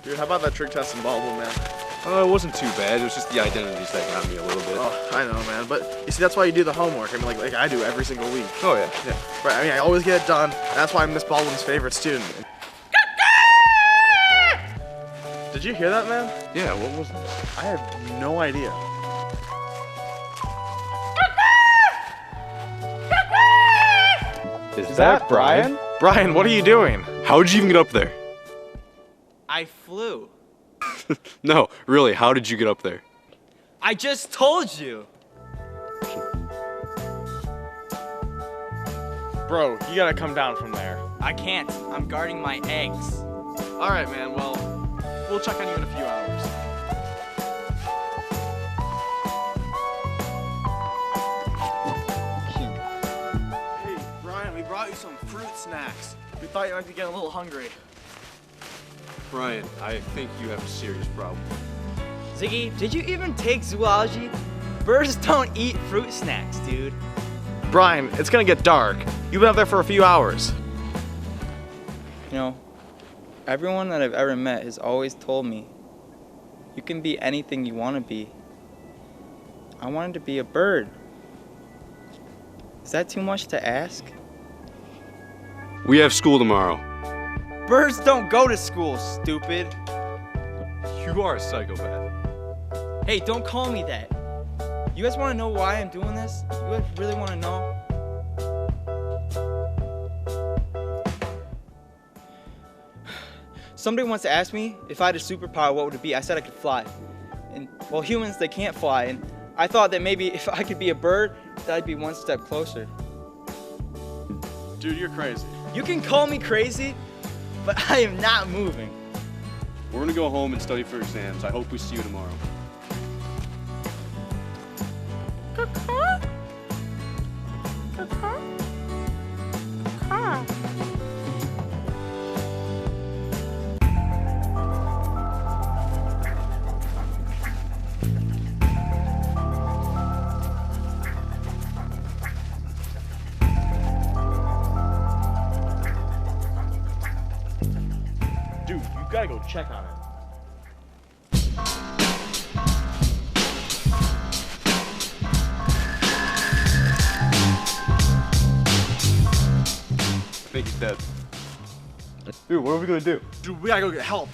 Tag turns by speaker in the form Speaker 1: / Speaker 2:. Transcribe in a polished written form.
Speaker 1: Dude, how about that trick test in Baldwin, man?
Speaker 2: It wasn't too bad. It was just the identities that got me a little bit.
Speaker 1: Oh, I know, man. But you see, that's why you do the homework. I mean, like I do every single week.
Speaker 2: Oh, yeah.
Speaker 1: Yeah. Right. I mean, I always get it done. And that's why I'm Miss Baldwin's favorite student. Did you hear that, man?
Speaker 2: Yeah, what was that?
Speaker 1: I have no idea.
Speaker 2: Is that Brian?
Speaker 1: Brian, what are you doing?
Speaker 2: How did you even get up there?
Speaker 3: I flew.
Speaker 2: No, really, how did you get up there?
Speaker 3: I just told you.
Speaker 1: Bro, you gotta come down from there.
Speaker 3: I can't. I'm guarding my eggs.
Speaker 1: All right, man. Well, we'll check on you in a few hours. Hey, Brian, we brought you some fruit snacks. We thought you might be getting a little hungry.
Speaker 2: Brian, I think you have a serious problem.
Speaker 3: Ziggy, did you even take zoology? Birds don't eat fruit snacks, dude.
Speaker 1: Brian, it's gonna get dark. You've been up there for a few hours.
Speaker 4: You know, everyone that I've ever met has always told me, you can be anything you want to be. I wanted to be a bird. Is that too much to ask?
Speaker 2: We have school tomorrow.
Speaker 3: Birds don't go to school, stupid.
Speaker 2: You are a psychopath.
Speaker 4: Hey, don't call me that. You guys want to know why I'm doing this? You guys really want to know? Somebody once asked me if I had a superpower, what would it be? I said I could fly. And well, humans, they can't fly. And I thought that maybe if I could be a bird, that I'd be one step closer.
Speaker 1: Dude, you're crazy.
Speaker 4: You can call me crazy, but I am not moving.
Speaker 2: We're gonna go home and study for exams. I hope we see you tomorrow.
Speaker 1: Dude, you gotta go check on it.
Speaker 2: I think he's dead. Dude, what are we gonna do?
Speaker 1: Dude, we gotta go get help.